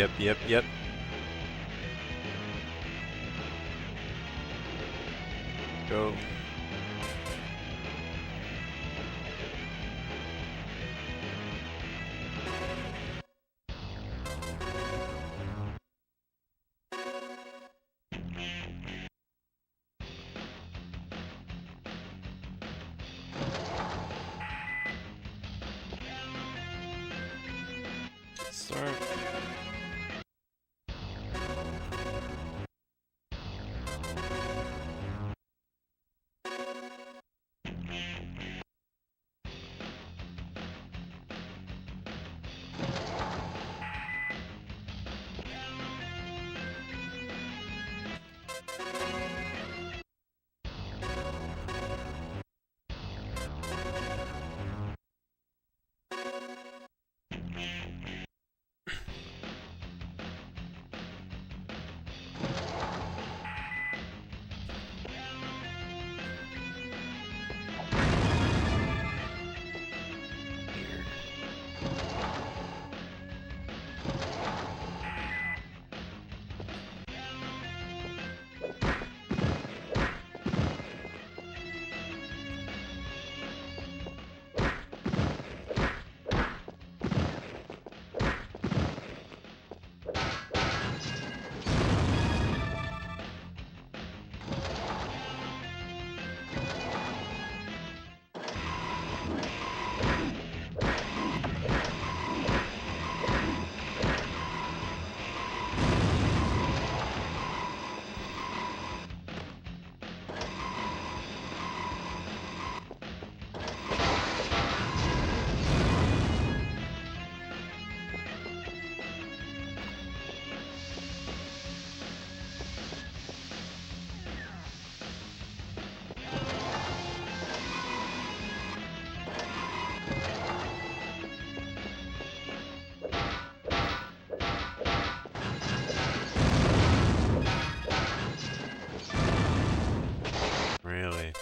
Yep. Go. Start. Really?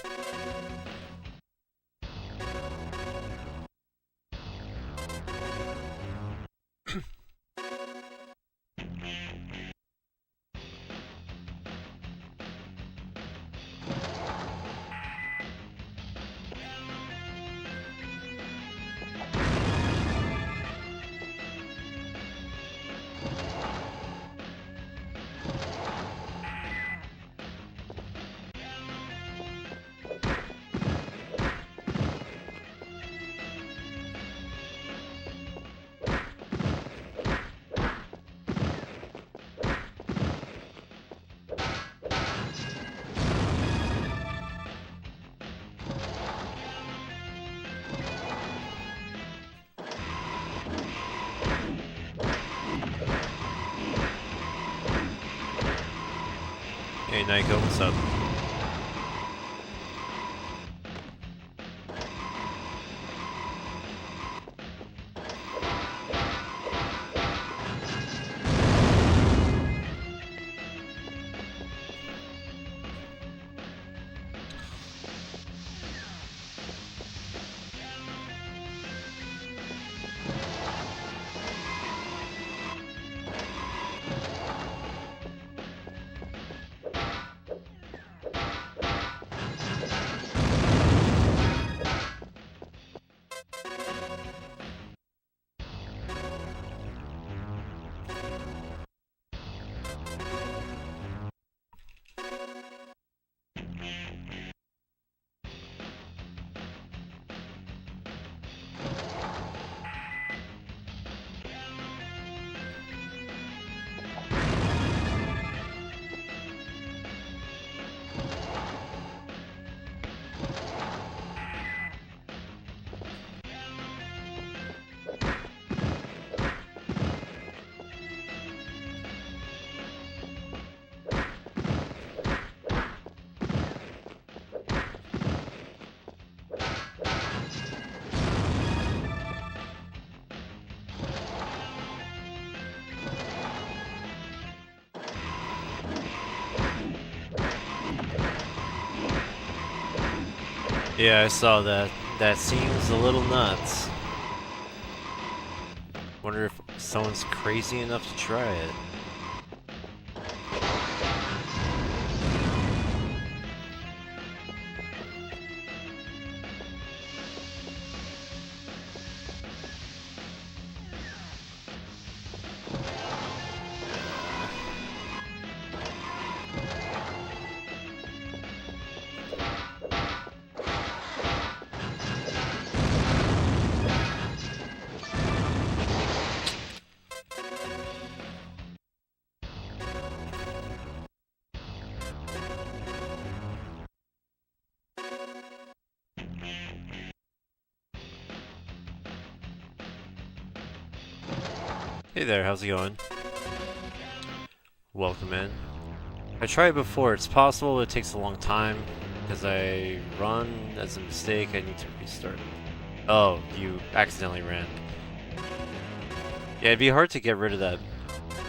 Hey, Nyko, what's up? Yeah, I saw that. That seems a little nuts. Someone's crazy enough to try it. Hey there, how's it going? Welcome in. I tried before, it's possible it takes a long time because I run as a mistake, I need to restart. Oh, you accidentally ran. Yeah, it'd be hard to get rid of that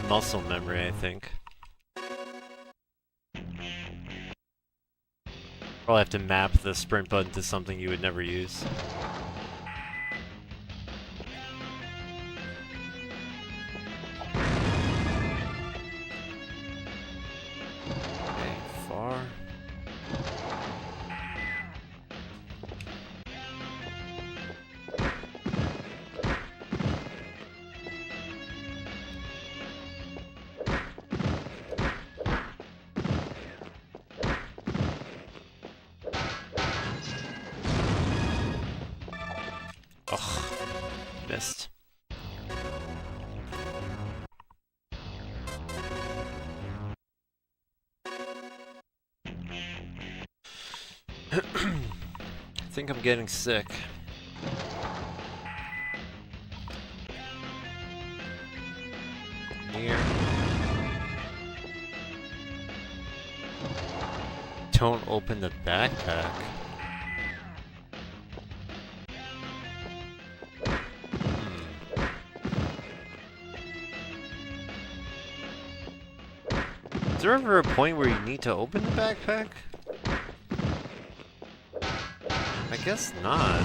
muscle memory, I think. Probably have to map the sprint button to something you would never use. Ugh, missed. I think I'm getting sick. Here. Don't open the backpack. Is there ever a point where you need to open the backpack? I guess not.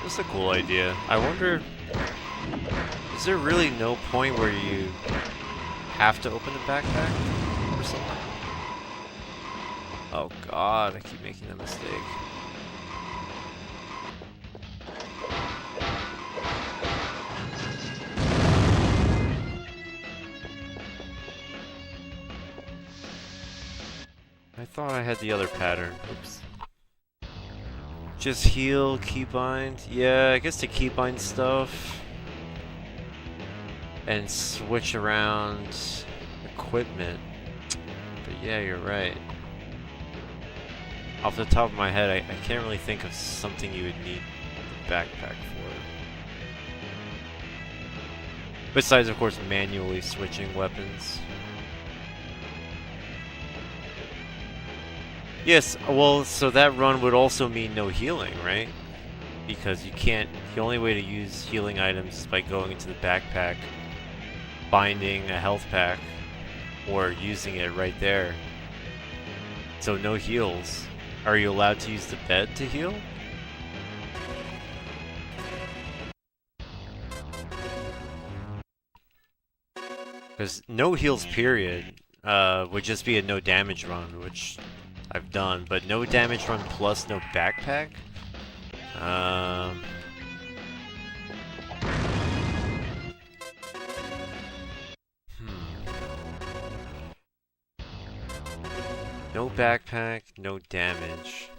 That's a cool idea. I wonder, is there really no point where you have to open the backpack or something? Oh god, I keep making that mistake. I thought I had the other pattern. Oops. Just heal, keybind. Yeah, I guess to keybind stuff. And switch around equipment. But yeah, you're right. Off the top of my head, I can't really think of something you would need the backpack for. Besides, of course, manually switching weapons. Yes, well, so that run would also mean no healing, right? Because you can't, the only way to use healing items is by going into the backpack, binding a health pack, or using it right there. So no heals. Are you allowed to use the bed to heal? Because no heals period would just be a no damage run, which I've done, but no damage run plus no backpack? No backpack, no damage.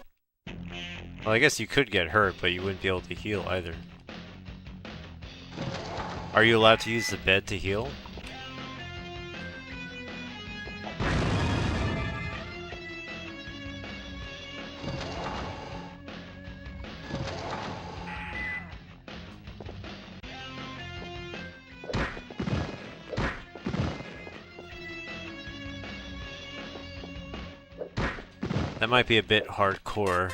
Well, I guess you could get hurt, but you wouldn't be able to heal either. Are you allowed to use the bed to heal? That might be a bit hardcore.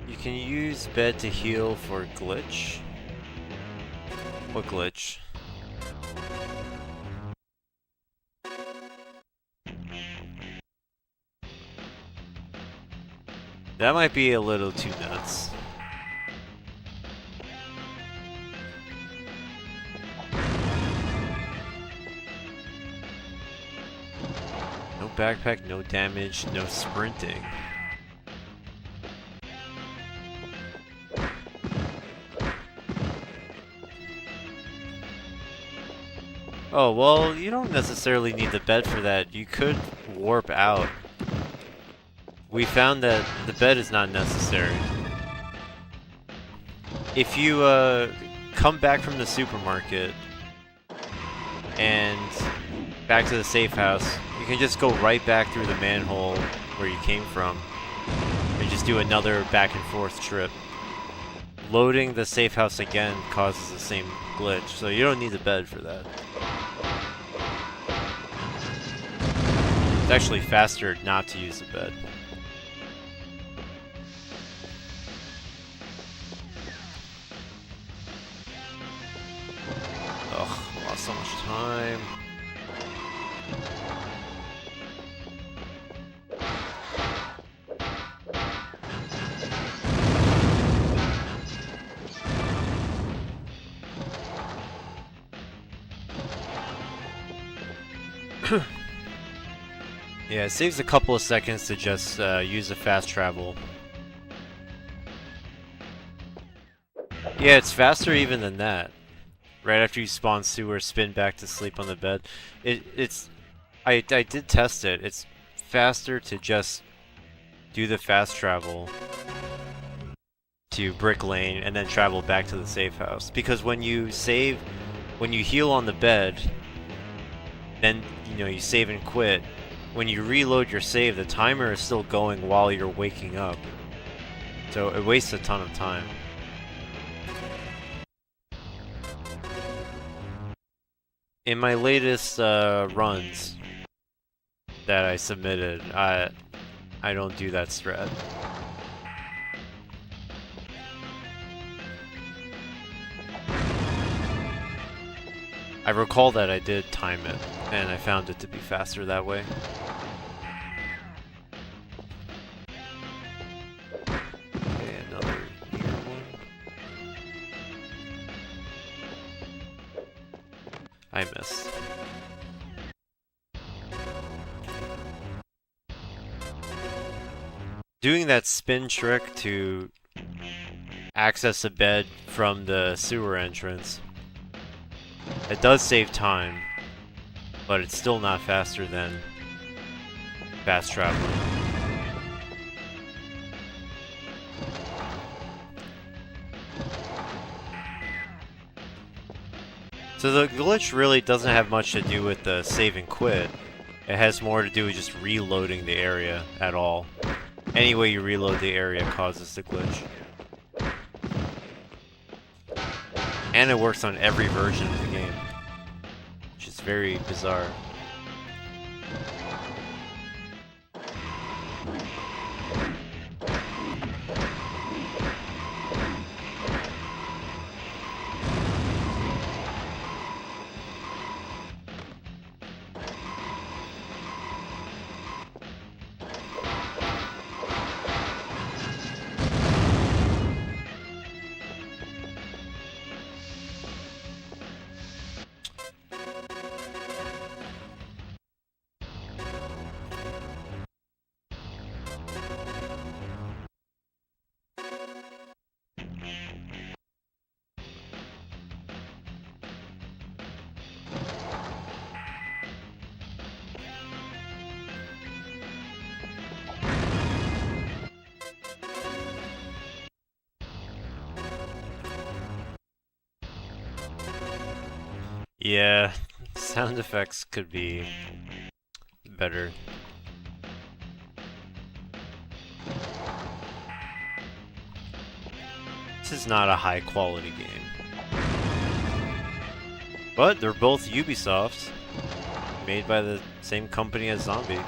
You can use bed to heal for glitch. What glitch? That might be a little too nuts. No backpack, no damage, no sprinting. Oh, well, you don't necessarily need the bed for that. You could warp out. We found that the bed is not necessary. If you come back from the supermarket and back to the safe house, you can just go right back through the manhole where you came from and just do another back and forth trip. Loading the safe house again causes the same glitch, so you don't need the bed for that. It's actually faster not to use the bed. Ugh, lost so much time. Yeah, it saves a couple of seconds to just use the fast travel. Yeah, it's faster even than that. Right after you spawn sewer, spin back to sleep on the bed. I did test it. It's faster to just do the fast travel to Brick Lane and then travel back to the safe house. Because when you heal on the bed, then you save and quit. When you reload your save, the timer is still going while you're waking up. So it wastes a ton of time. In my latest runs that I submitted, I don't do that strat. I recall that I did time it, and I found it to be faster that way. Okay, another here one. I missed. Doing that spin trick to access a bed from the sewer entrance, it does save time, but it's still not faster than fast traveling. So the glitch really doesn't have much to do with the save and quit. It has more to do with just reloading the area at all. Any way you reload the area causes the glitch. And it works on every version of the game, which is very bizarre. Yeah, sound effects could be better. This is not a high quality game. But they're both Ubisoft, made by the same company as Zombie.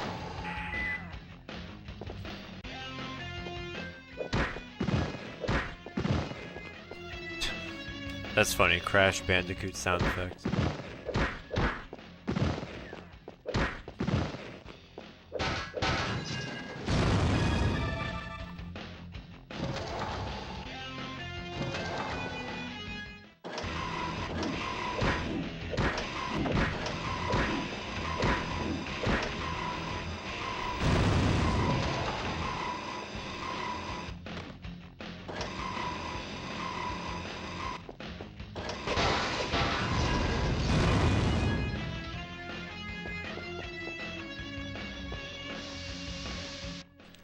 That's funny, Crash Bandicoot sound effects.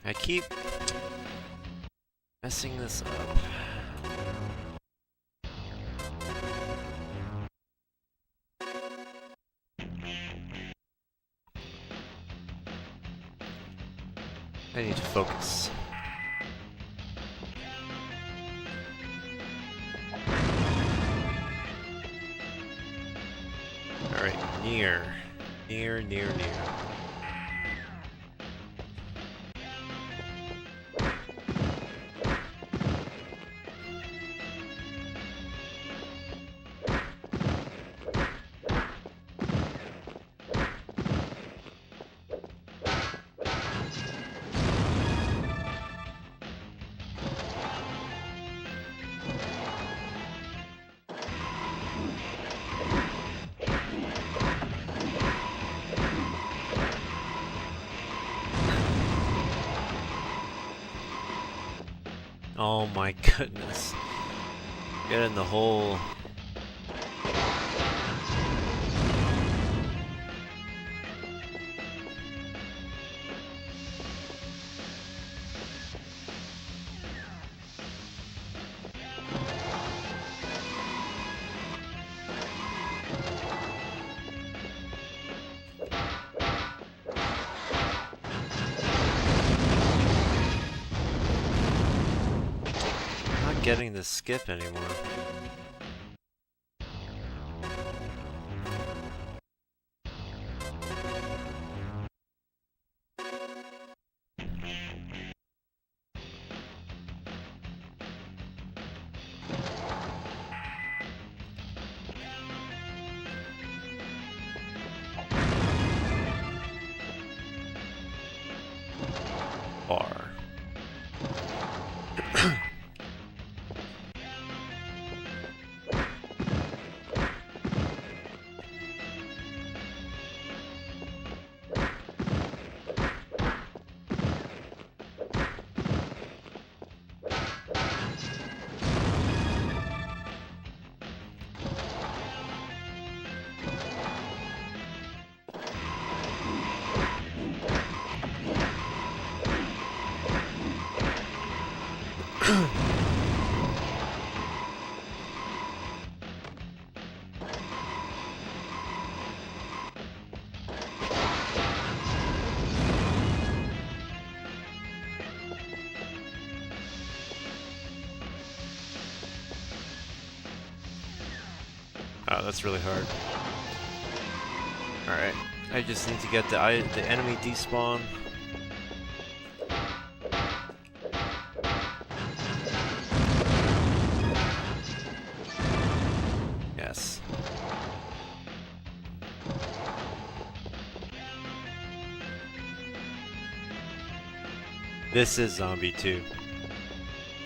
I keep messing this up. I need to focus. Alright, near. Near. Oh my goodness. Get in the hole. Getting the skip anymore. Bar. Oh, that's really hard. Alright, I just need to get the enemy despawn. Yes. This is Zombie 2.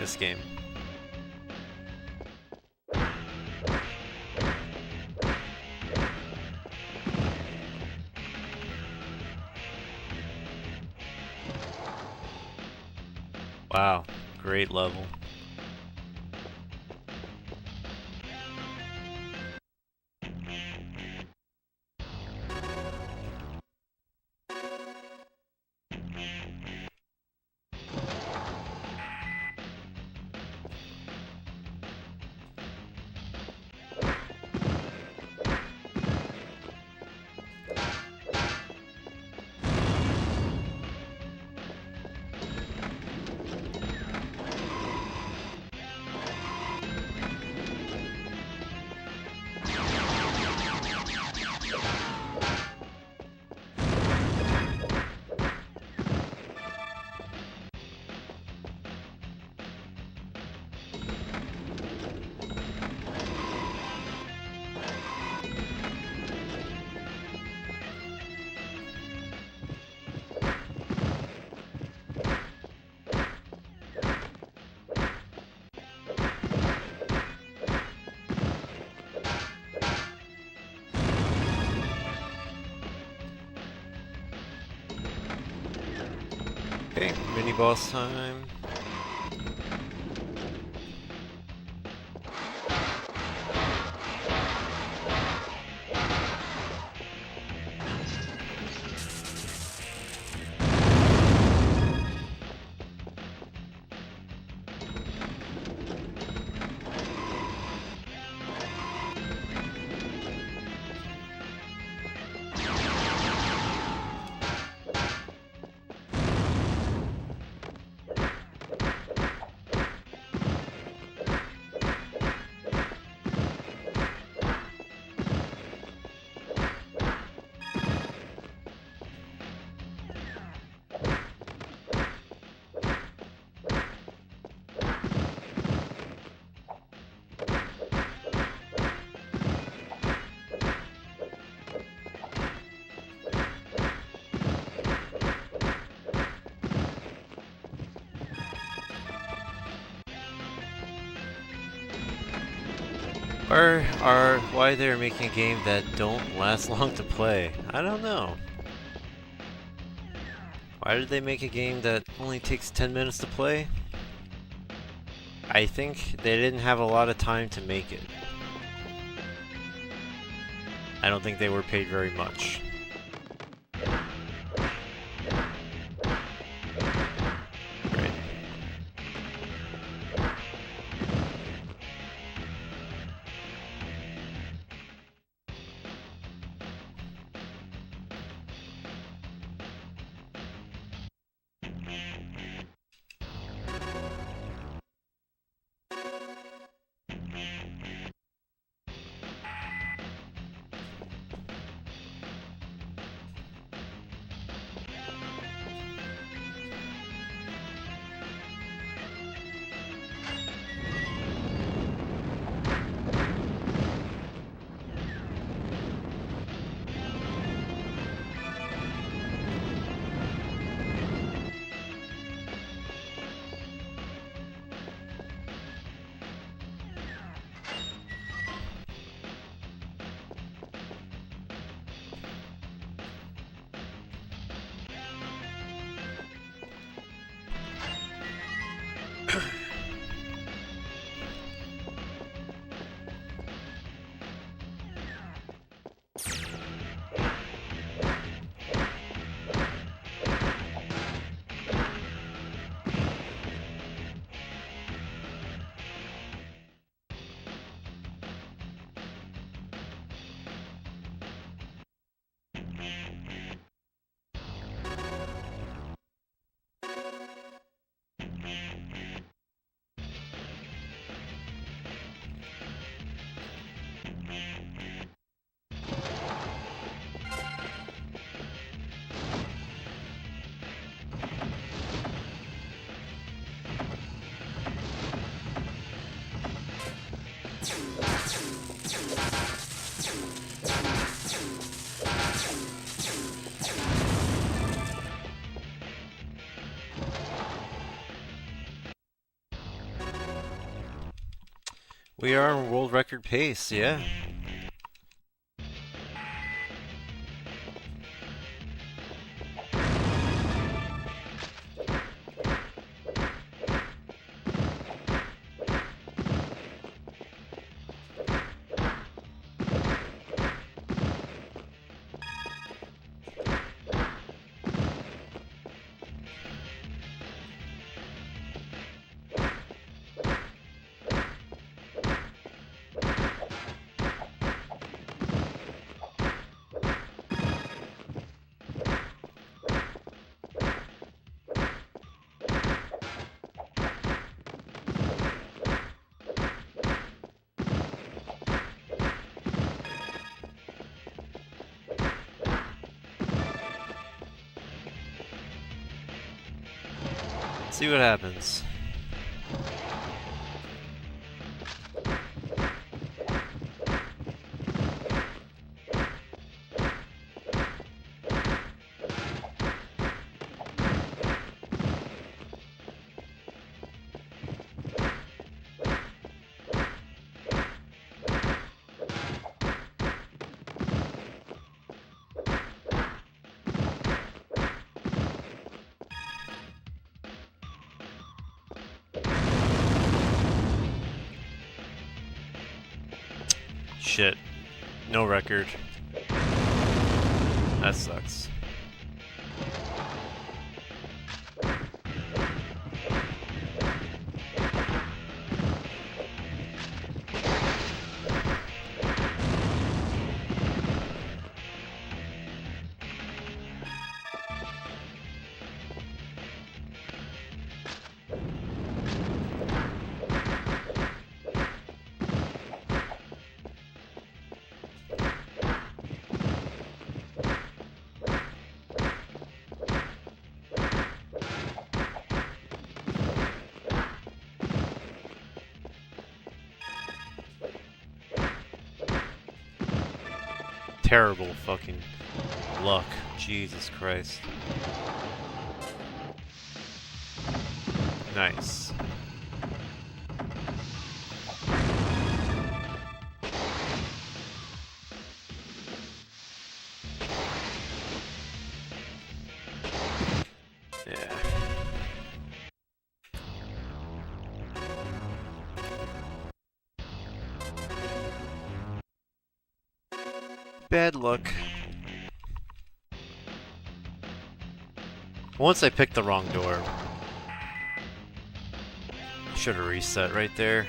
This game. Wow, great level. Okay, mini boss time. Why they're making a game that don't last long to play? I don't know. Why did they make a game that only takes 10 minutes to play? I think they didn't have a lot of time to make it. I don't think they were paid very much. Right. We are on world record pace, yeah. See what happens. Shit. No record. That sucks. Terrible fucking luck. Jesus Christ. Nice. Bad luck. Once I picked the wrong door. Should have reset right there.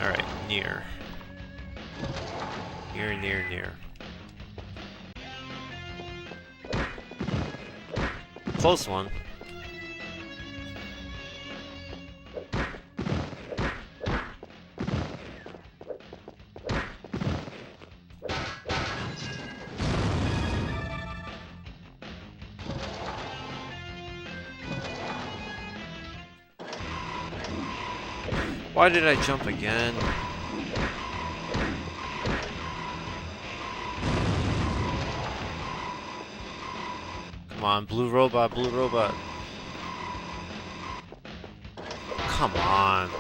Alright, near. Near. Close one. Why did I jump again? Come on, blue robot. Come on.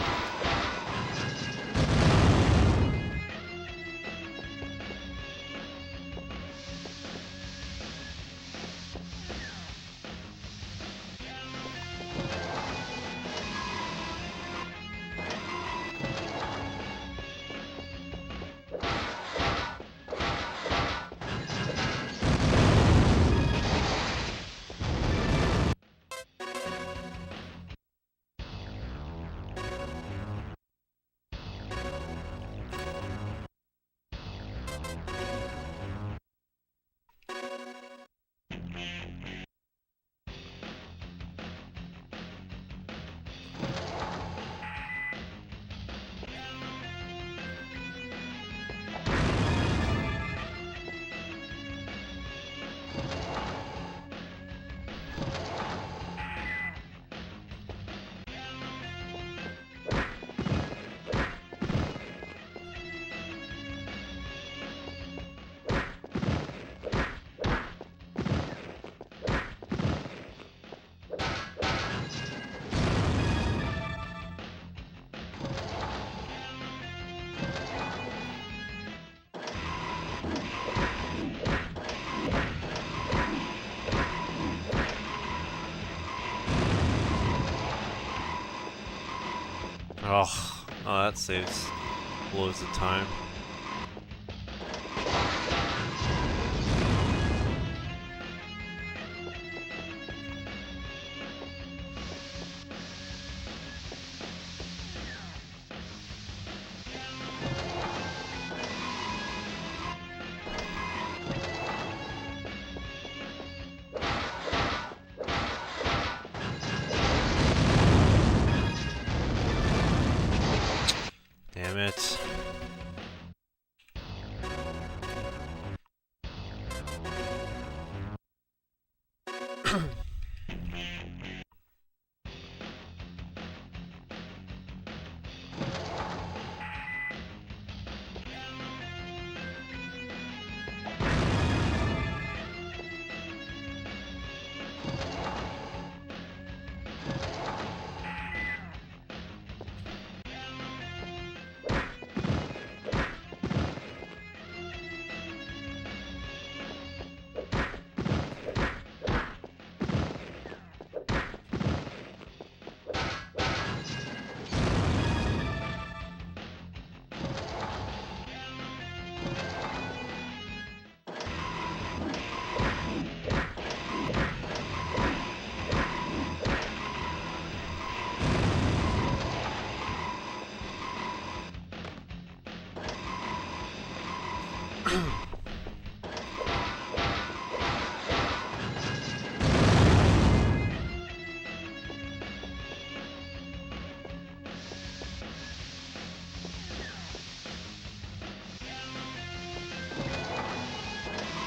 Oh, that saves loads of time. Damn it.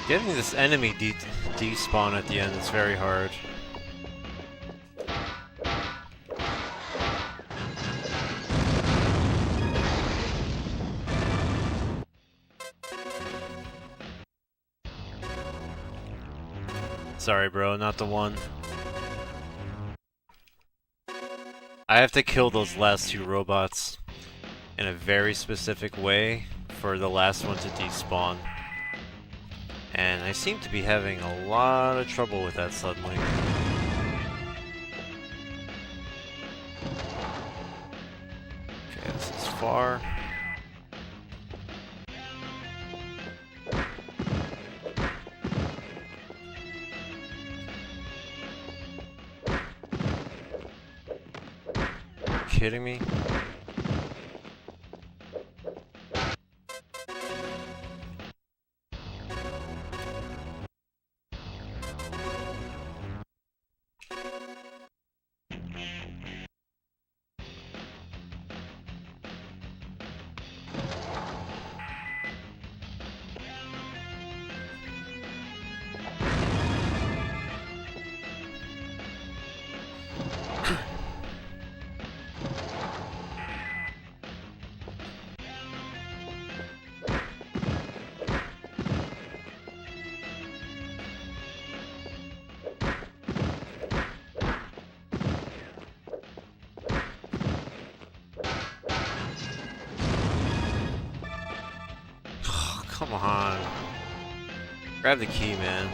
Getting this enemy despawn at the end is very hard. Sorry, bro, not the one. I have to kill those last two robots in a very specific way for the last one to despawn. And I seem to be having a lot of trouble with that suddenly. Okay, this is far. kidding me? Come on. Grab the key, man.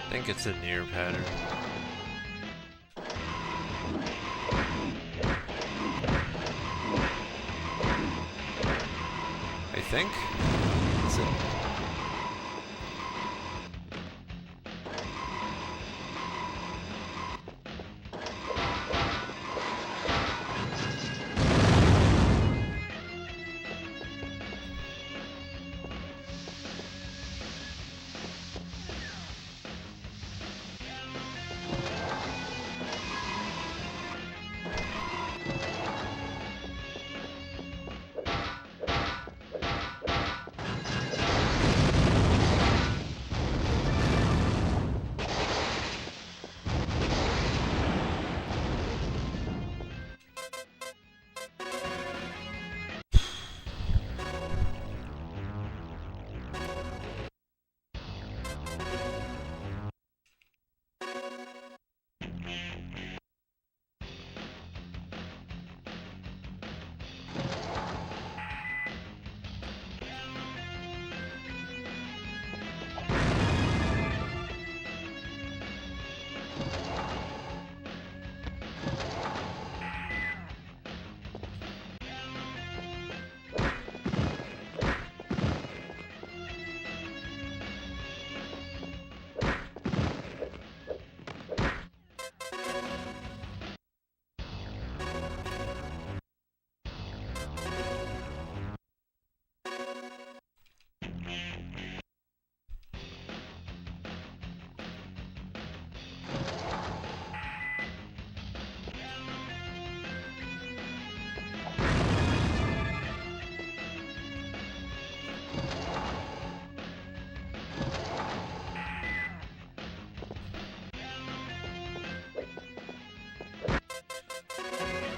I think it's a near pattern. I think. That's it.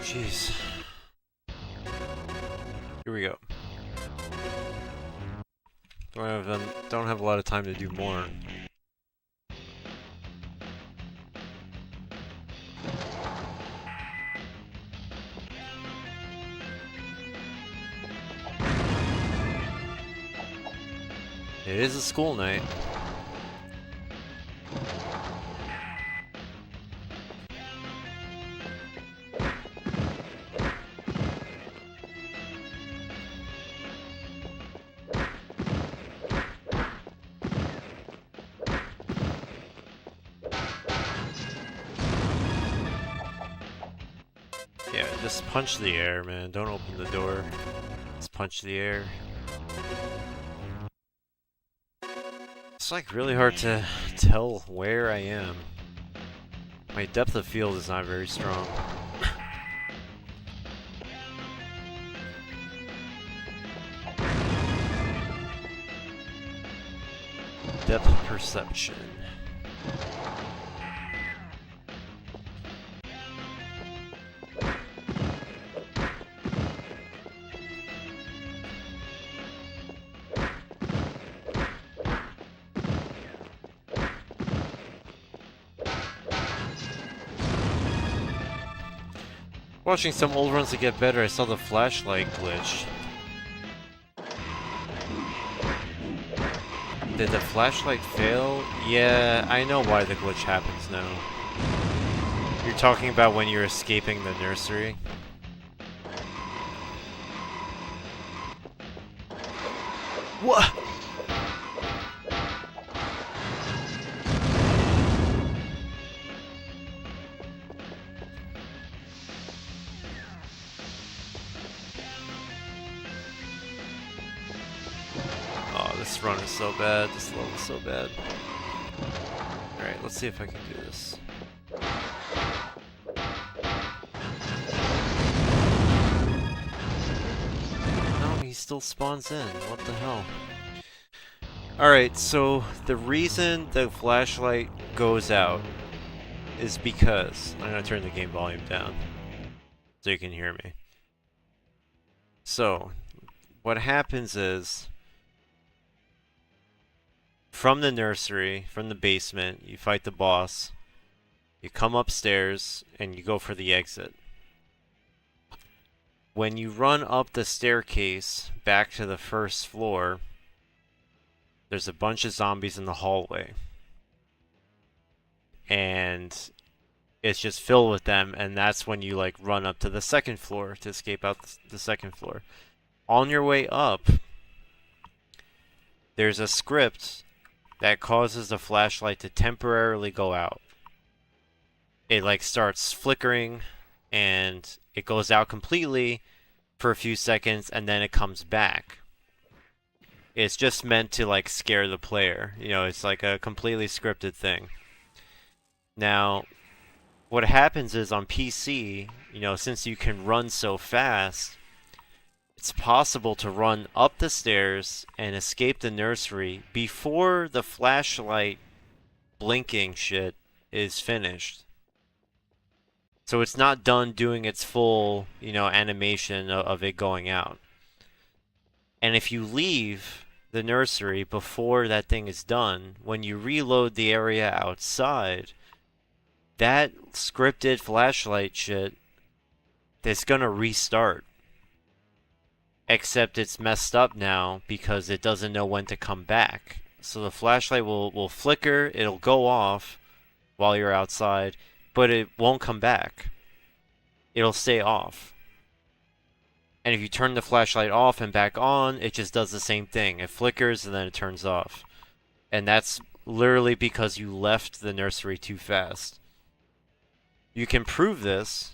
Jeez. Here we go. Don't have a lot of time to do more. It is a school night. Yeah, just punch the air, man. Don't open the door. Just punch the air. It's like really hard to tell where I am. My depth of field is not very strong. Depth perception. Watching some old runs to get better, I saw the flashlight glitch. Did the flashlight fail? Yeah, I know why the glitch happens now. You're talking about when you're escaping the nursery? What? This run is so bad, this level is so bad. Alright, let's see if I can do this. No, he still spawns in, what the hell? Alright, so the reason the flashlight goes out is because... I'm gonna turn the game volume down so you can hear me. So, what happens is... from the nursery, from the basement, you fight the boss, you come upstairs, and you go for the exit. When you run up the staircase back to the first floor, there's a bunch of zombies in the hallway. And it's just filled with them, and that's when you like run up to the second floor to escape out the second floor. On your way up, there's a script that causes the flashlight to temporarily go out. It like starts flickering and it goes out completely for a few seconds and then it comes back. It's just meant to like scare the player. You know, it's like a completely scripted thing. Now, what happens is on PC, you know, since you can run so fast, it's possible to run up the stairs and escape the nursery before the flashlight blinking shit is finished. So it's not done doing its full, you know, animation of it going out. And if you leave the nursery before that thing is done, when you reload the area outside, that scripted flashlight shit is gonna restart. Except it's messed up now because it doesn't know when to come back. So the flashlight will flicker, it'll go off while you're outside, but it won't come back. It'll stay off. And if you turn the flashlight off and back on, it just does the same thing. It flickers and then it turns off. And that's literally because you left the nursery too fast. You can prove this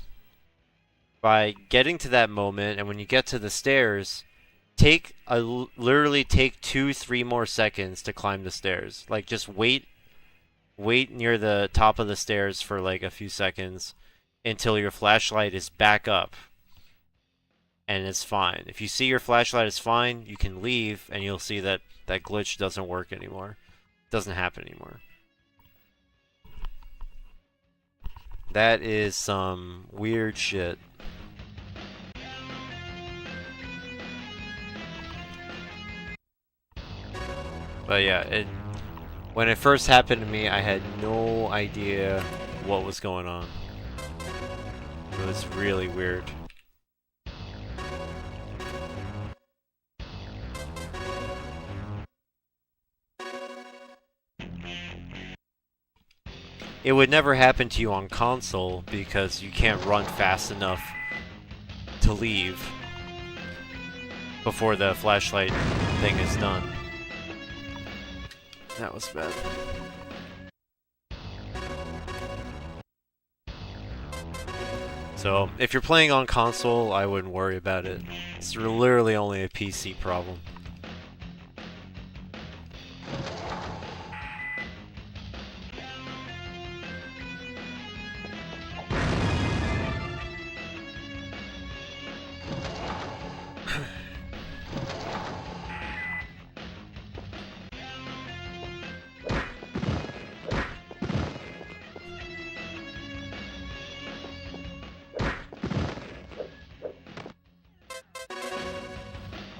by getting to that moment, and when you get to the stairs, literally take 2-3 more seconds to climb the stairs. Like, just wait near the top of the stairs for like a few seconds until your flashlight is back up and it's fine. If you see your flashlight is fine, you can leave and you'll see that that glitch doesn't work anymore. It doesn't happen anymore. That is some weird shit. But yeah, when it first happened to me, I had no idea what was going on. It was really weird. It would never happen to you on console because you can't run fast enough to leave before the flashlight thing is done. That was bad. So, if you're playing on console, I wouldn't worry about it. It's literally only a PC problem.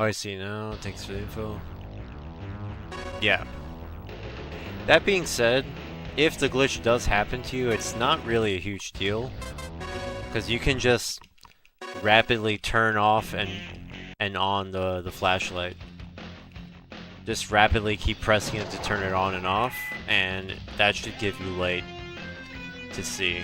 Oh, I see now. Thanks for the info. Yeah. That being said, if the glitch does happen to you, it's not really a huge deal. Because you can just rapidly turn off and on the flashlight. Just rapidly keep pressing it to turn it on and off, and that should give you light to see.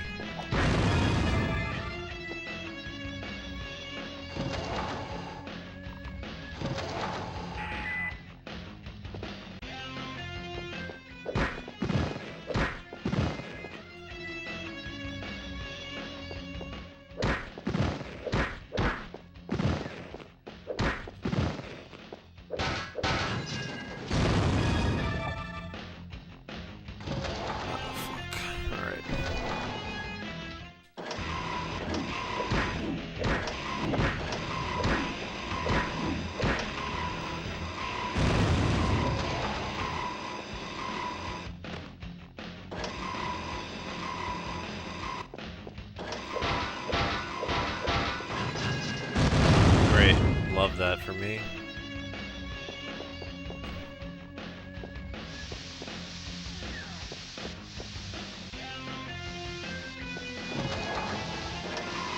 Love that for me.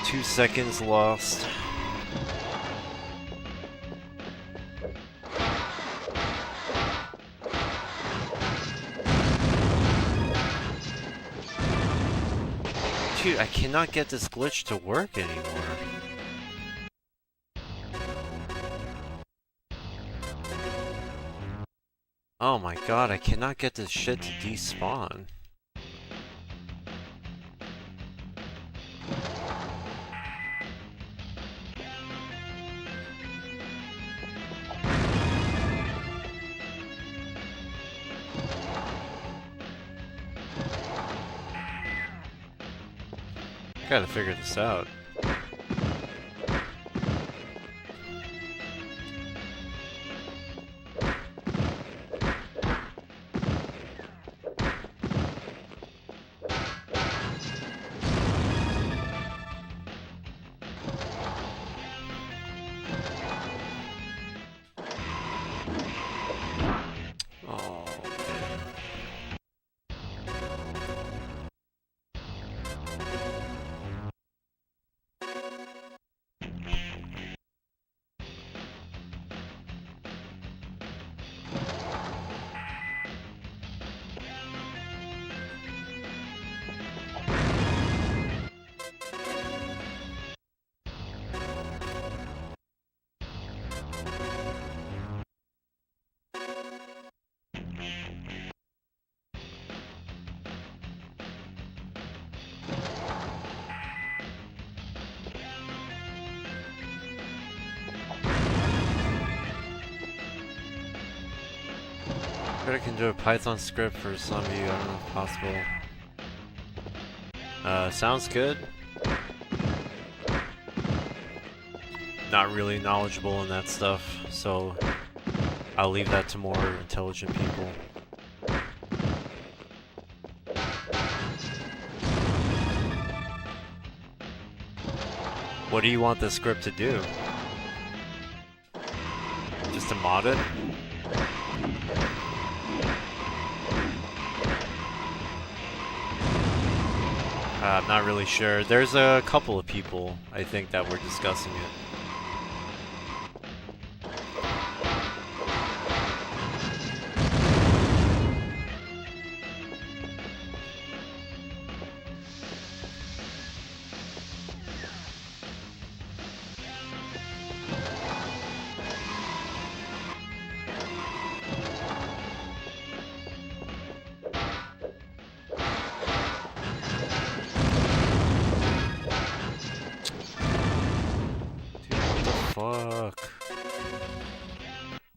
Two seconds lost. Dude, I cannot get this glitch to work anymore. Oh my god, I cannot get this shit to despawn. Gotta figure this out. I can do a Python script for some of you, I don't know if possible. Sounds good. Not really knowledgeable in that stuff, so I'll leave that to more intelligent people. What do you want the script to do? Just to mod it? I'm not really sure. There's a couple of people, I think, that were discussing it.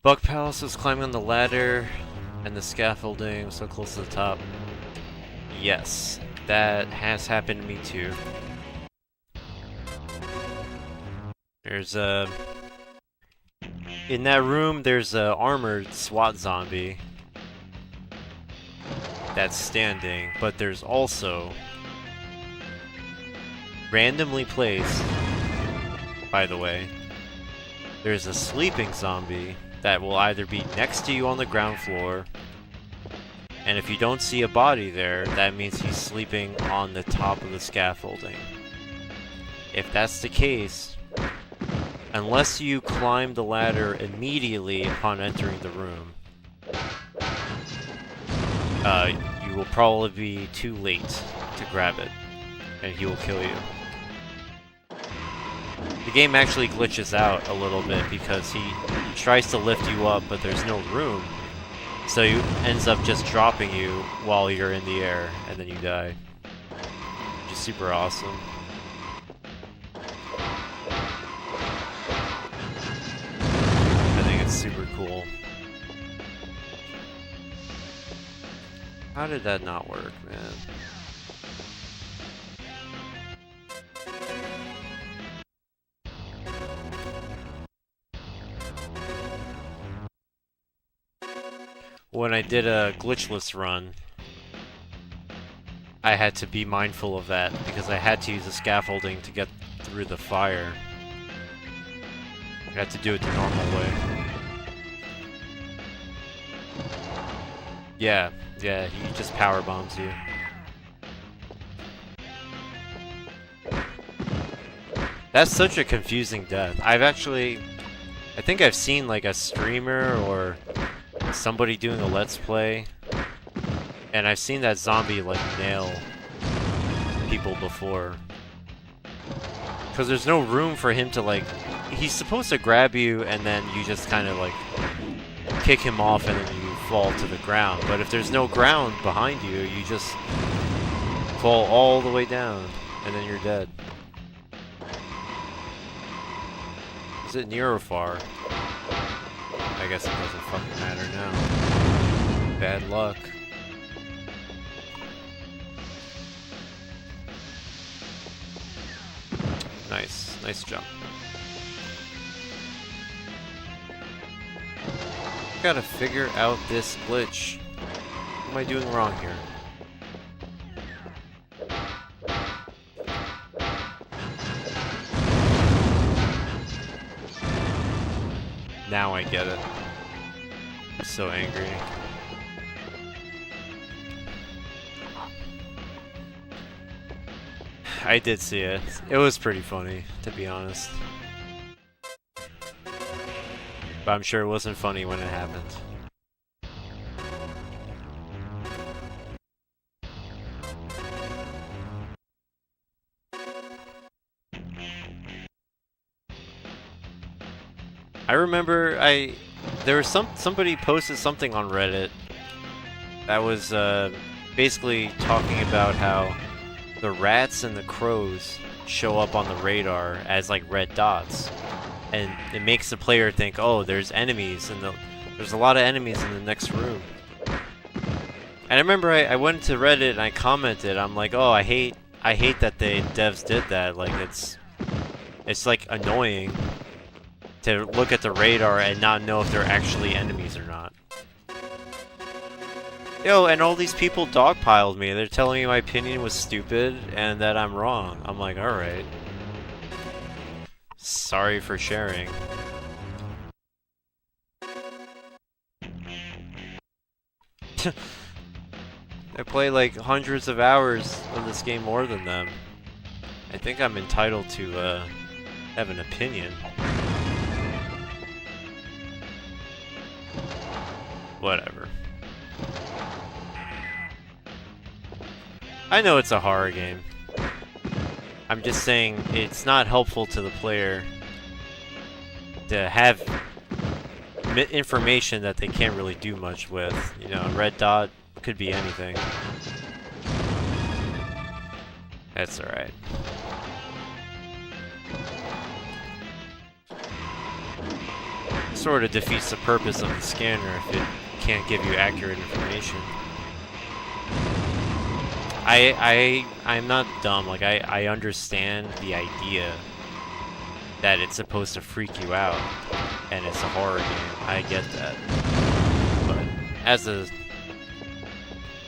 Buck Palace was climbing on the ladder and the scaffolding was so close to the top. Yes, that has happened to me too. There's a... In that room, there's a armored SWAT zombie that's standing, but there's also randomly placed, by the way, there's a sleeping zombie that will either be next to you on the ground floor, and if you don't see a body there, that means he's sleeping on the top of the scaffolding. If that's the case, unless you climb the ladder immediately upon entering the room, you will probably be too late to grab it, and he will kill you. The game actually glitches out a little bit because he tries to lift you up, but there's no room. So he ends up just dropping you while you're in the air, and then you die. Which is super awesome. I think it's super cool. How did that not work, man? When I did a glitchless run, I had to be mindful of that because I had to use the scaffolding to get through the fire. I had to do it the normal way. Yeah, he just power bombs you. That's such a confusing death. I think I've seen like a streamer or somebody doing a let's play, and I've seen that zombie like nail people before. Because there's no room for him to like... He's supposed to grab you and then you just kind of like kick him off and then you fall to the ground. But if there's no ground behind you, you just fall all the way down and then you're dead. Is it near or far? I guess it doesn't fucking matter now. Bad luck. Nice jump. Gotta figure out this glitch. What am I doing wrong here? Now I get it. I'm so angry. I did see it. It was pretty funny, to be honest. But I'm sure it wasn't funny when it happened. I remember there was somebody posted something on Reddit that was basically talking about how the rats and the crows show up on the radar as like red dots, and it makes the player think, oh, there's enemies and there's a lot of enemies in the next room. And I remember I went to Reddit and I commented, I'm like, oh, I hate that the devs did that. Like it's like annoying to look at the radar and not know if they're actually enemies or not. Yo, and all these people dogpiled me. They're telling me my opinion was stupid and that I'm wrong. I'm like, alright. Sorry for sharing. I play like hundreds of hours of this game more than them. I think I'm entitled to have an opinion. Whatever. I know it's a horror game. I'm just saying it's not helpful to the player to have information that they can't really do much with. You know, a red dot could be anything. That's alright. Sort of defeats the purpose of the scanner if it can't give you accurate information. I'm not dumb. Like I understand the idea that it's supposed to freak you out and it's a horror game. I get that. But as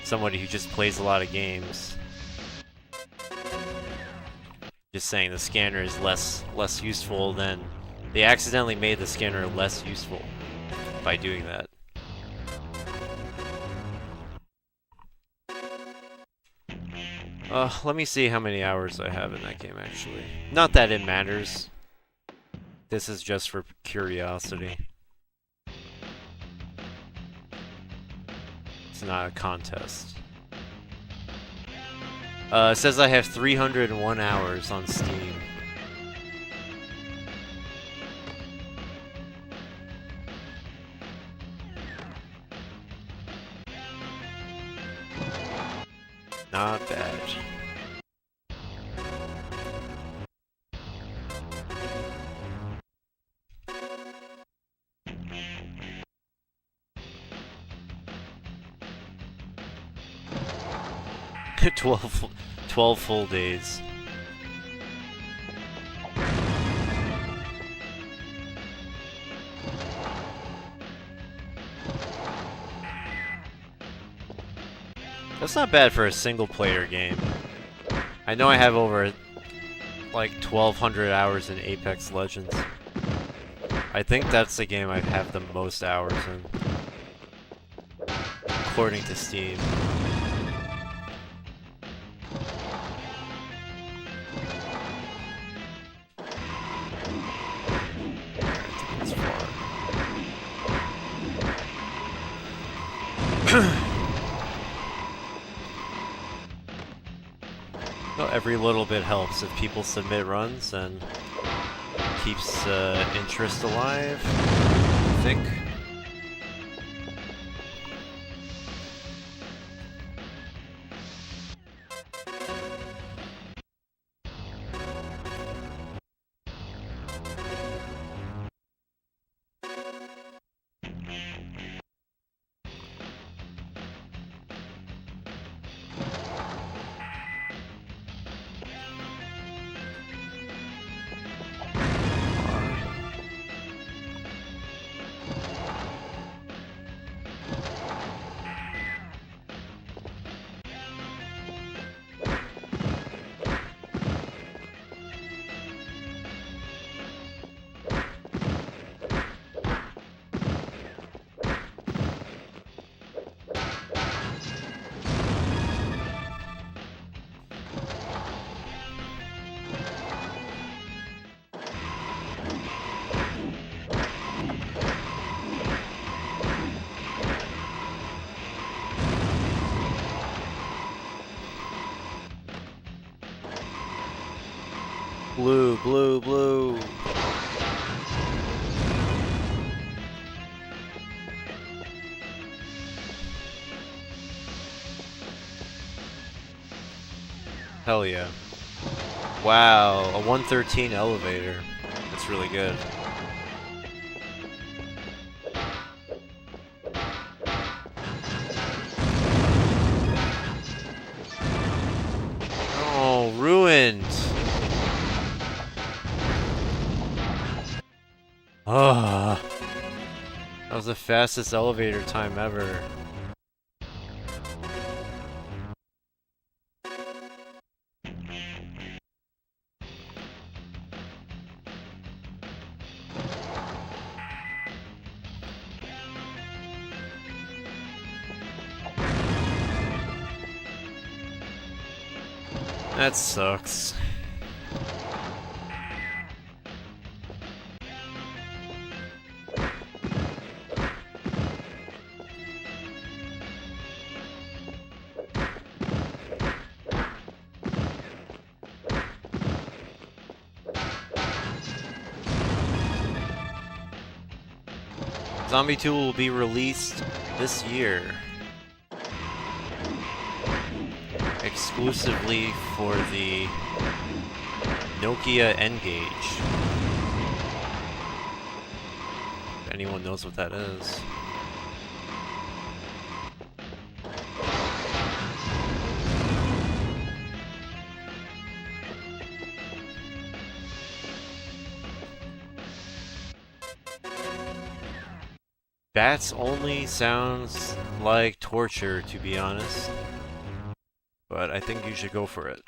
somebody who just plays a lot of games, just saying the scanner is less useful than They accidentally made the scanner less useful by doing that. Let me see how many hours I have in that game, actually. Not that it matters. This is just for curiosity. It's not a contest. It says I have 301 hours on Steam. Not bad. Twelve full days. That's not bad for a single-player game. I know I have over, like, 1,200 hours in Apex Legends. I think that's the game I have the most hours in, according to Steam. Well, every little bit helps. If people submit runs and keeps interest alive, I think. Blue, blue, blue. Hell yeah. Wow, a 113 elevator. That's really good. Oh, ruined. Ah, that was the fastest elevator time ever. That sucks. Zombie 2 will be released this year. Exclusively for the Nokia N-Gage. If anyone knows what that is. Bats only sounds like torture, to be honest. But I think you should go for it.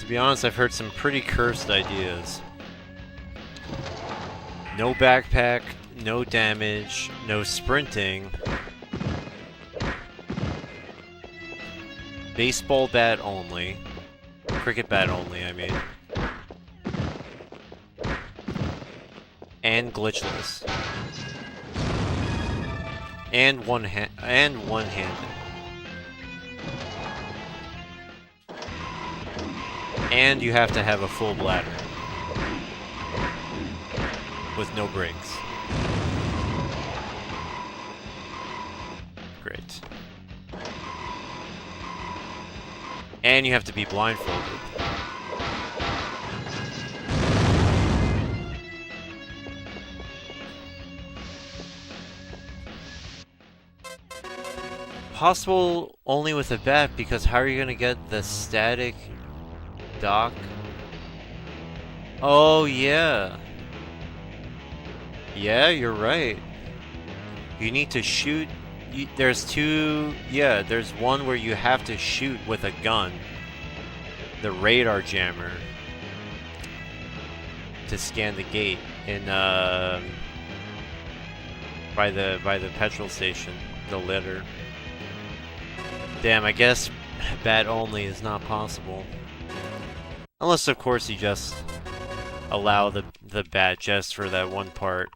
be honest, I've heard some pretty cursed ideas. No backpack, no damage, no sprinting. Baseball bat only. Cricket bat only, I mean. And glitchless. And one-handed. And you have to have a full bladder. With no breaks. Great. And you have to be blindfolded. Possible only with a bat, because how are you gonna get the static dock? Oh yeah. Yeah, you're right. You need to shoot. There's two. Yeah, there's one where you have to shoot with a gun. The radar jammer. To scan the gate in by the petrol station, the litter. Damn, I guess bat only is not possible. Unless of course you just allow the bat just for that one part.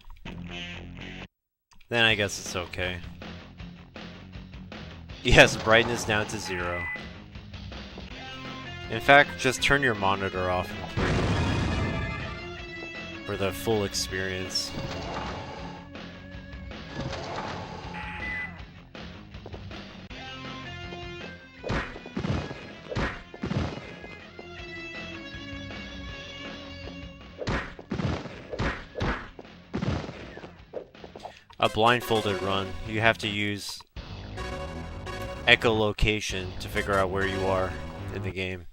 Then I guess it's okay. Yes, brightness down to 0. In fact, just turn your monitor off and play for the full experience. A blindfolded run, you have to use echolocation to figure out where you are in the game.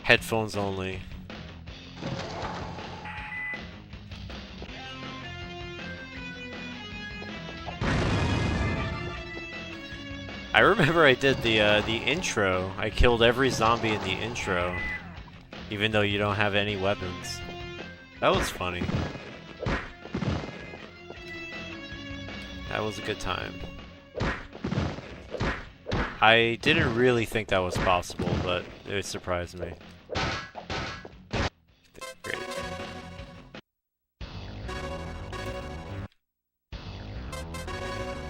Headphones only. I remember I did the intro. I killed every zombie in the intro, even though you don't have any weapons. That was funny. That was a good time. I didn't really think that was possible, but it surprised me. Great.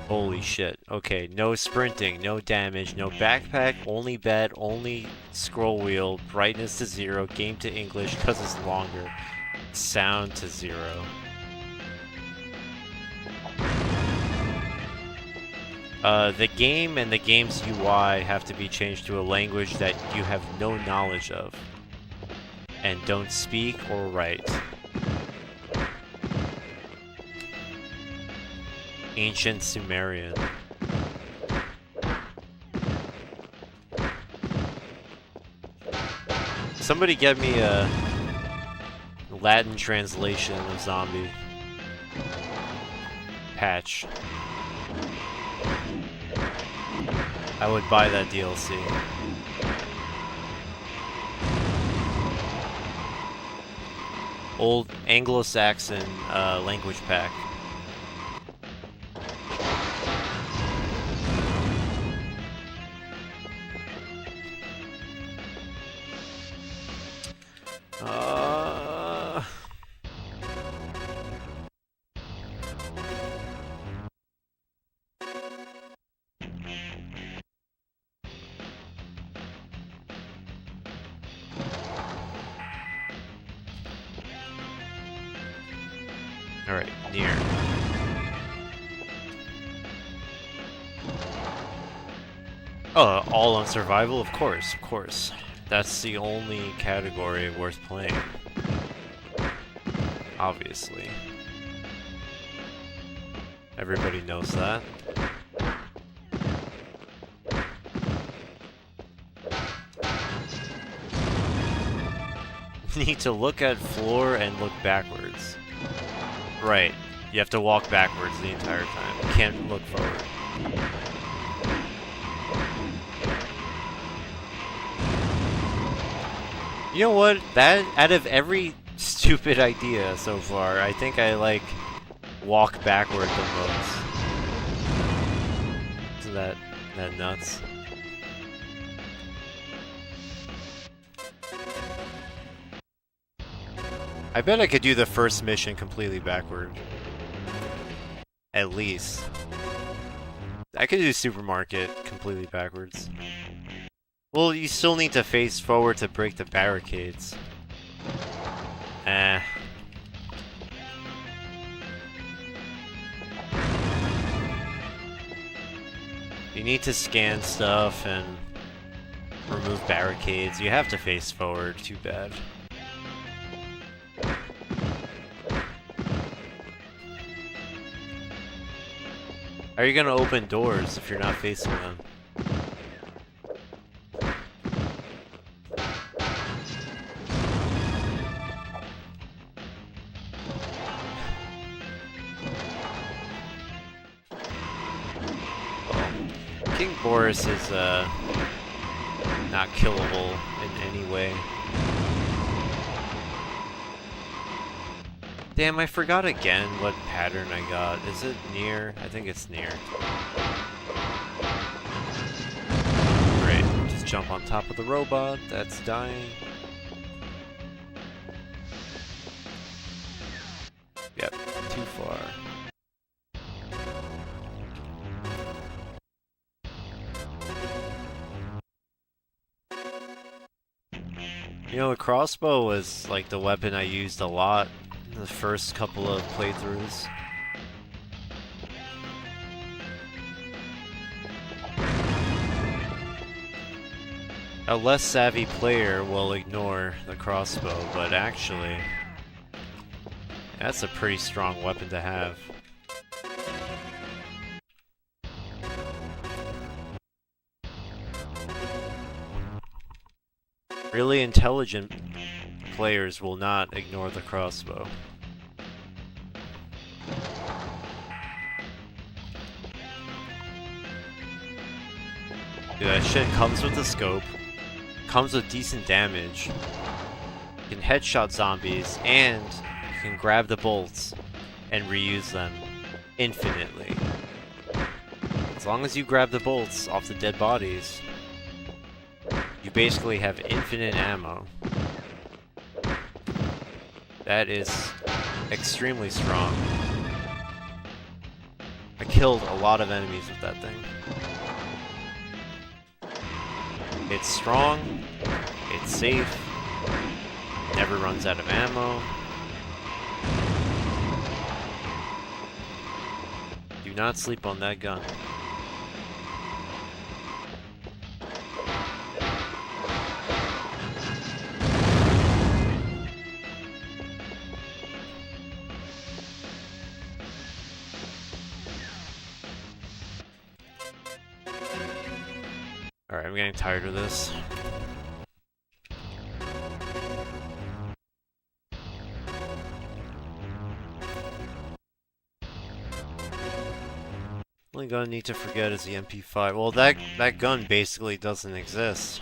Holy shit. Okay, no sprinting, no damage, no backpack, only bed, only scroll wheel, brightness to 0, game to English because it's longer, sound to 0. The game and the game's UI have to be changed to a language that you have no knowledge of and don't speak or write. Ancient Sumerian. Somebody get me a Latin translation of zombie patch. I would buy that DLC. Old Anglo-Saxon language pack. Alright, near. Oh, all on survival? Of course, of course. That's the only category worth playing. Obviously. Everybody knows that. Need to look at floor and look backwards. Right. You have to walk backwards the entire time. You can't look forward. You know what? That, out of every stupid idea so far, I think I like walk backward the most. Isn't that nuts? I bet I could do the first mission completely backward. At least. I could do Supermarket completely backwards. Well, you still need to face forward to break the barricades. You need to scan stuff and remove barricades. You have to face forward. Too bad. How are you gonna open doors if you're not facing them? King Boris is not killable in any way. Damn, I forgot again what pattern I got. Is it near? I think it's near. Great. Just jump on top of the robot that's dying. Yep, too far. You know, the crossbow was like the weapon I used a lot in the first couple of playthroughs. A less savvy player will ignore the crossbow, but actually, that's a pretty strong weapon to have. Really intelligent players will not ignore the crossbow. Dude, that shit comes with a scope, comes with decent damage, you can headshot zombies, and you can grab the bolts and reuse them infinitely. As long as you grab the bolts off the dead bodies, you basically have infinite ammo. That is extremely strong. I killed a lot of enemies with that thing. It's strong, it's safe, never runs out of ammo. Do not sleep on that gun. Alright, I'm getting tired of this. Only gun I need to forget is the MP5. Well, that gun basically doesn't exist.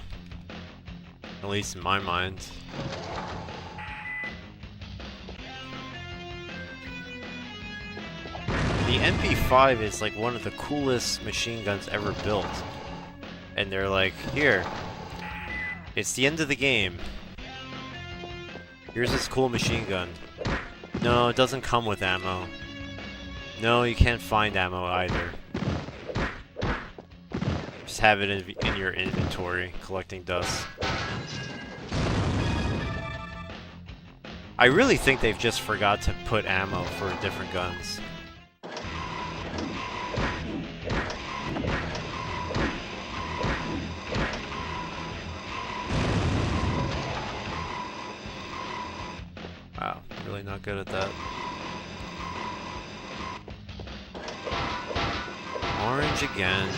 At least in my mind. The MP5 is like one of the coolest machine guns ever built. And they're like, here, it's the end of the game. Here's this cool machine gun. No, it doesn't come with ammo. No, you can't find ammo either. Just have it in your inventory, collecting dust. I really think they've just forgot to put ammo for different guns. Wow, really not good at that. Orange again.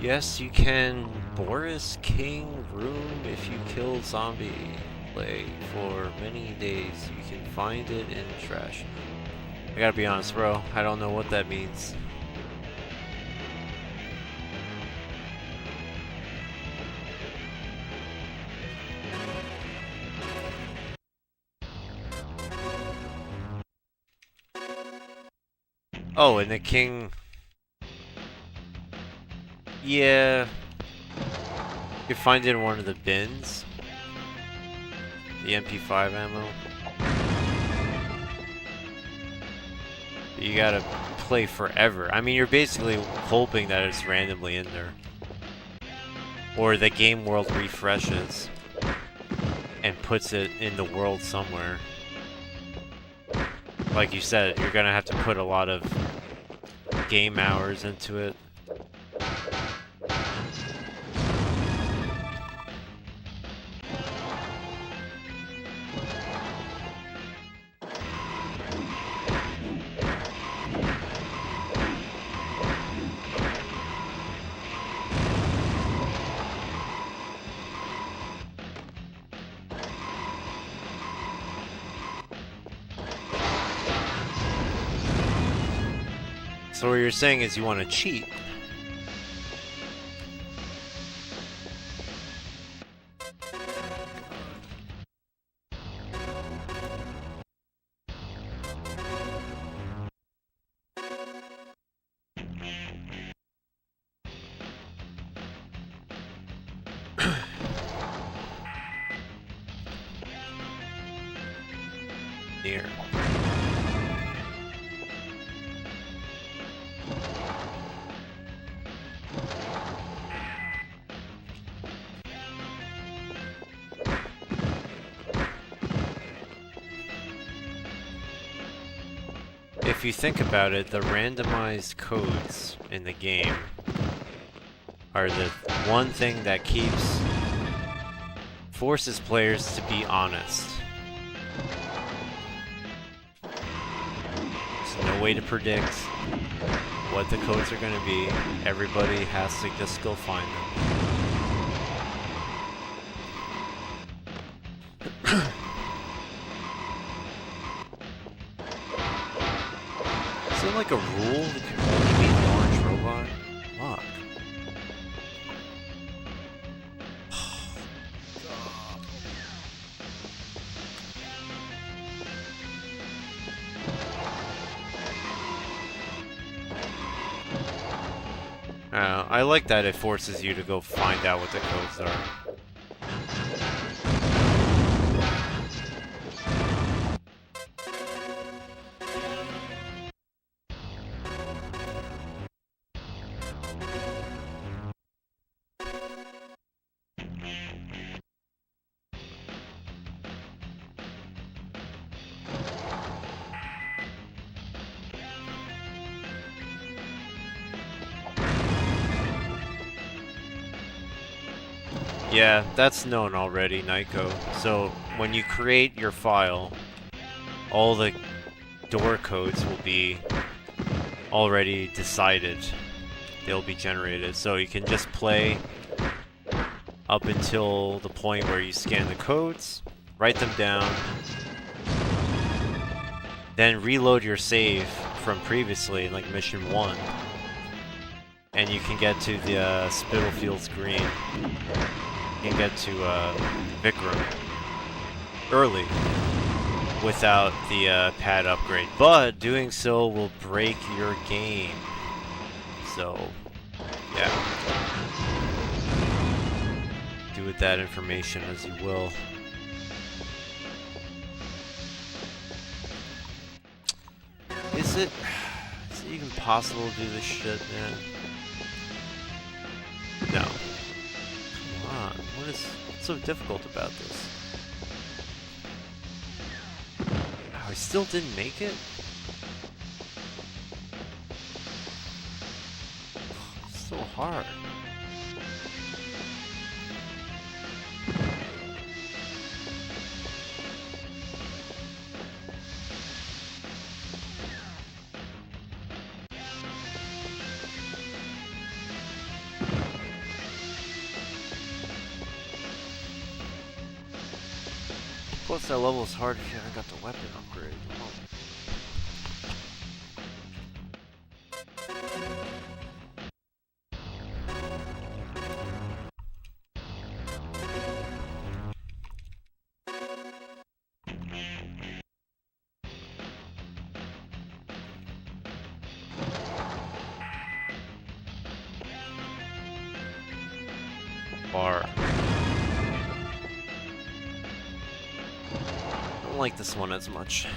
Yes, you can Boris King room if you kill zombie. Play for many days. You can find it in trash. I gotta be honest, bro. I don't know what that means. Oh, and the king... Yeah... You can find it in one of the bins. The MP5 ammo. You gotta play forever. I mean, you're basically hoping that it's randomly in there. Or the game world refreshes and puts it in the world somewhere. Like you said, you're gonna have to put a lot of game hours into it. So what you're saying is you want to cheat. Near. If you think about it, the randomized codes in the game are the one thing that forces players to be honest. There's no way to predict what the codes are going to be. Everybody has to just go find them. Is there like a rule that can only be the orange robot? Fuck. I like that it forces you to go find out what the codes are. Yeah, that's known already, Nyko. So, when you create your file, all the door codes will be already decided. They'll be generated. So you can just play up until the point where you scan the codes, write them down, then reload your save from previously, like mission 1, and you can get to the Spitalfields Green. You can get to Vikram early without the pad upgrade, but doing so will break your game. So, yeah. Do with that information as you will. Is it even possible to do this shit, man? No. Come on, what's so difficult about this? Oh, I still didn't make it? It's so hard. Plus that level is hard if you haven't got the weapon upgrade. Oh. Bar. I don't like this one as much.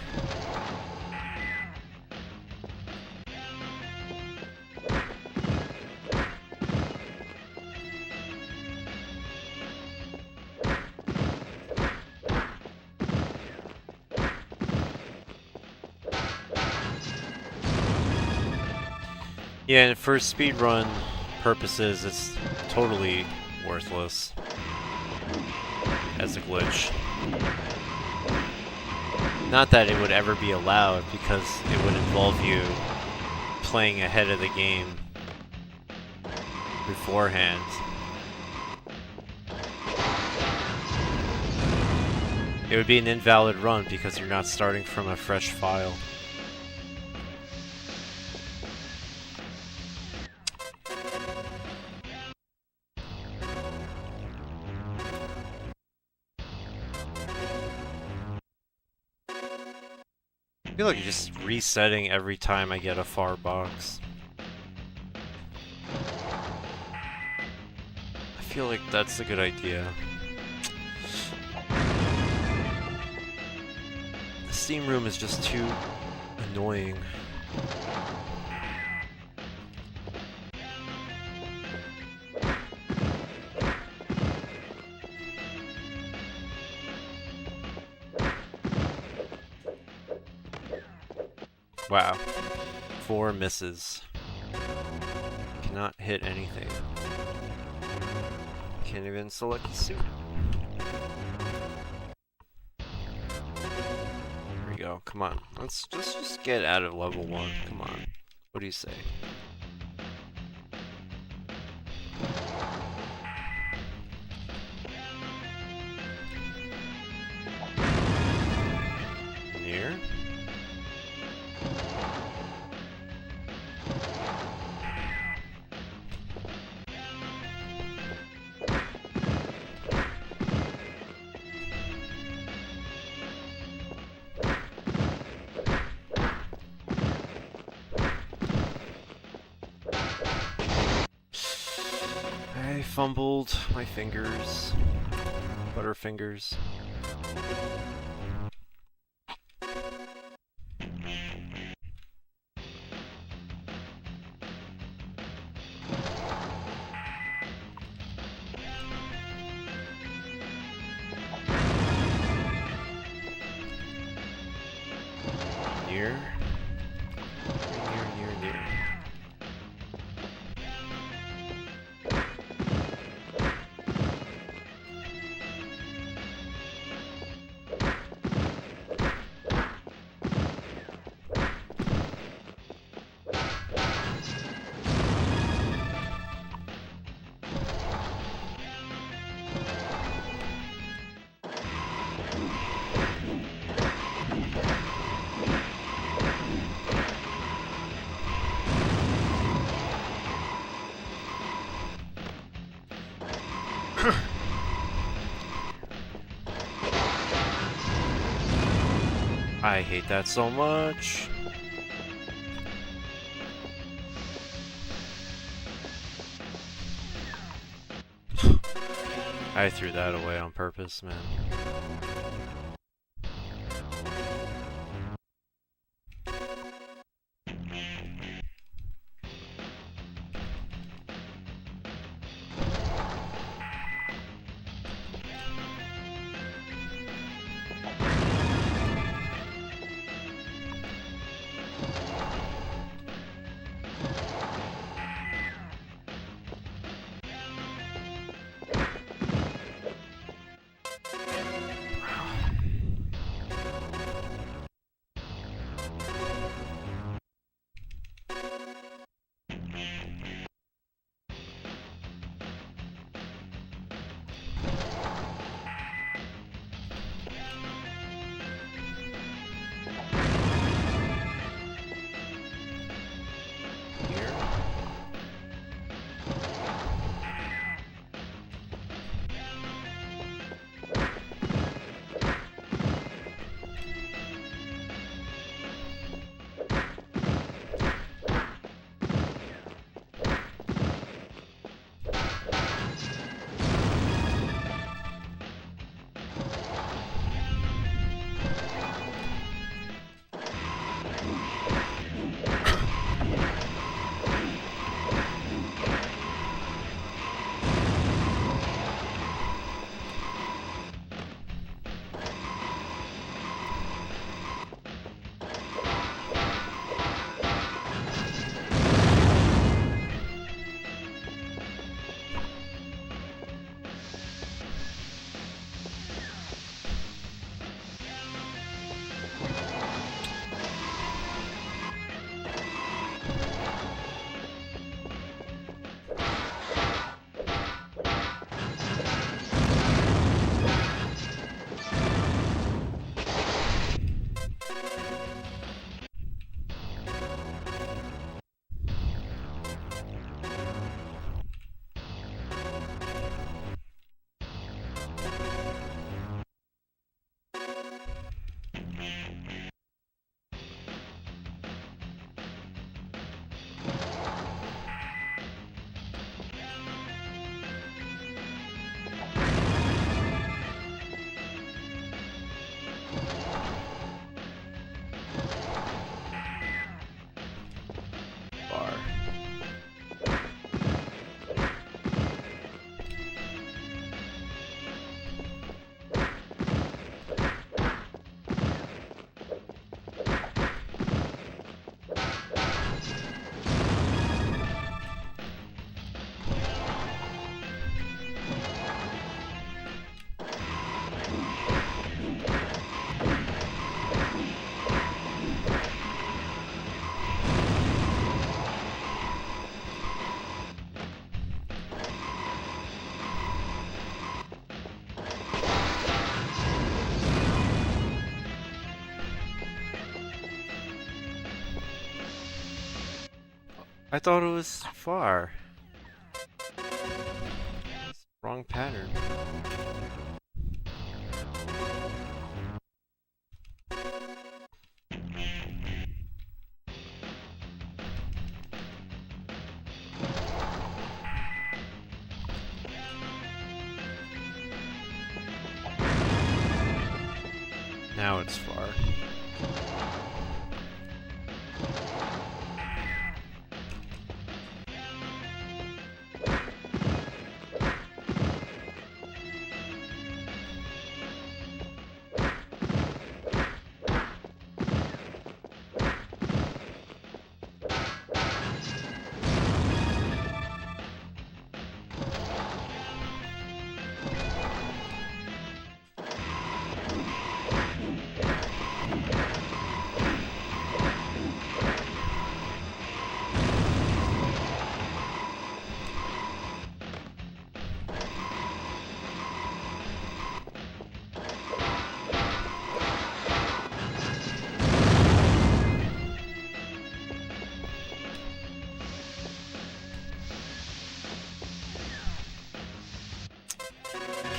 Yeah, and for speedrun purposes, it's totally worthless as a glitch. Not that it would ever be allowed, because it would involve you playing ahead of the game beforehand. It would be an invalid run because you're not starting from a fresh file. I feel like you're just resetting every time I get a far box. I feel like that's a good idea. The steam room is just too annoying. Wow. 4 misses. Cannot hit anything. Can't even select the suit. Here we go. Come on. Let's just get out of level 1. Come on. What do you say? Near? I fumbled my fingers. Butterfingers. Near. Near. I hate that so much. I threw that away on purpose, man. I thought it was far. Wrong pattern. Now it's far.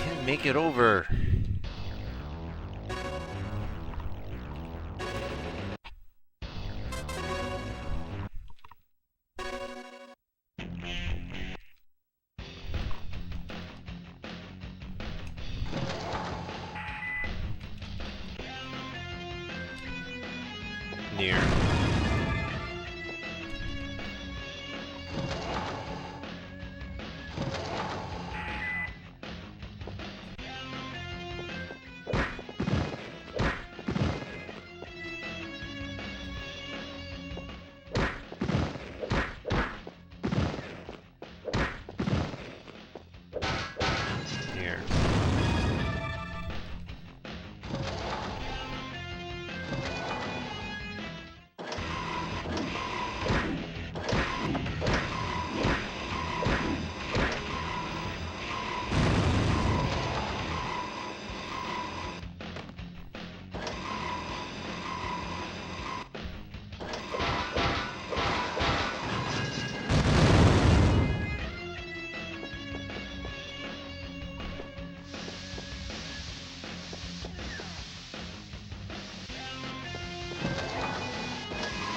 Can't make it over. Near. Here.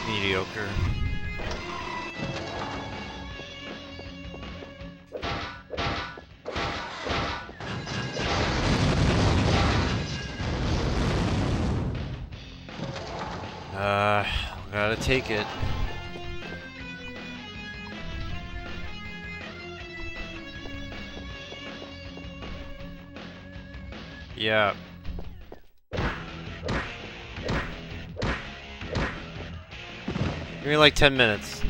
Mediocre. Gotta take it. Yeah. Give me like 10 minutes.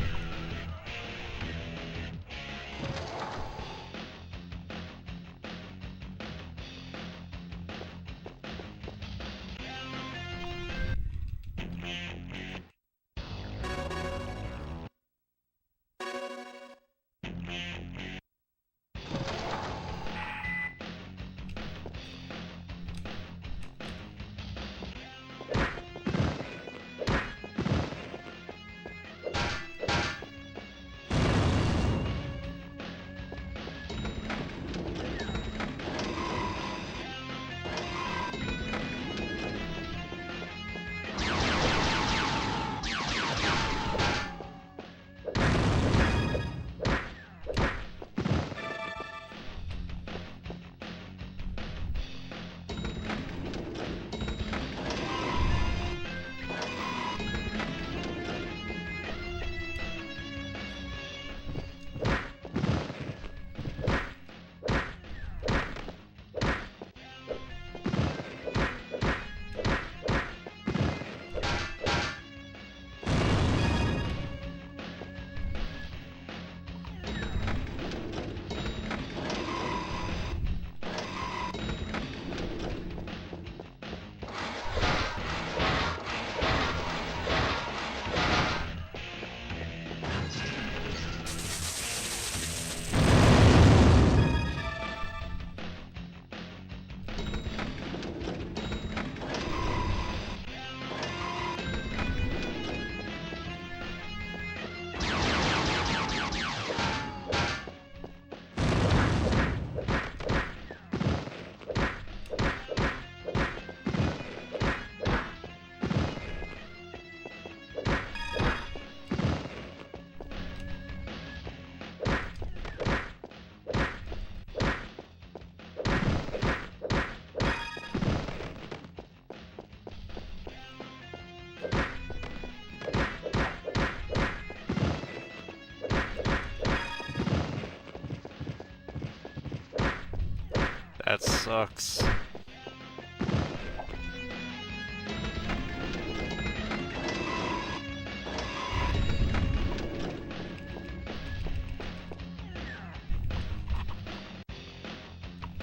sucks.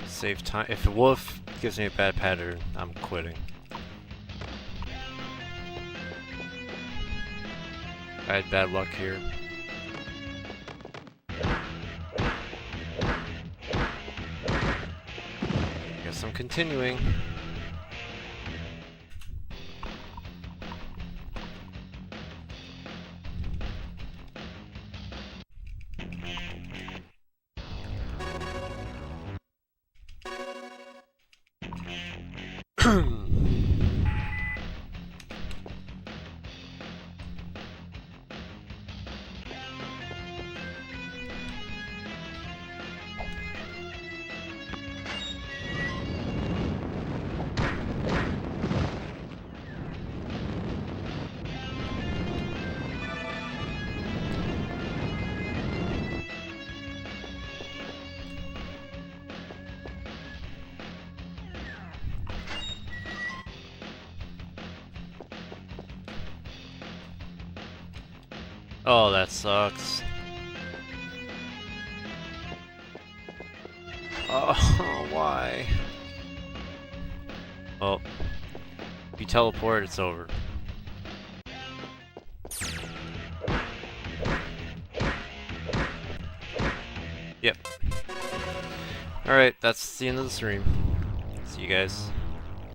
Save time. If a wolf gives me a bad pattern, I'm quitting. I had bad luck here. Guess I'm continuing. Oh, that sucks. Oh, why? Oh. If you teleport, it's over. Yep. Alright, that's the end of the stream. See you guys.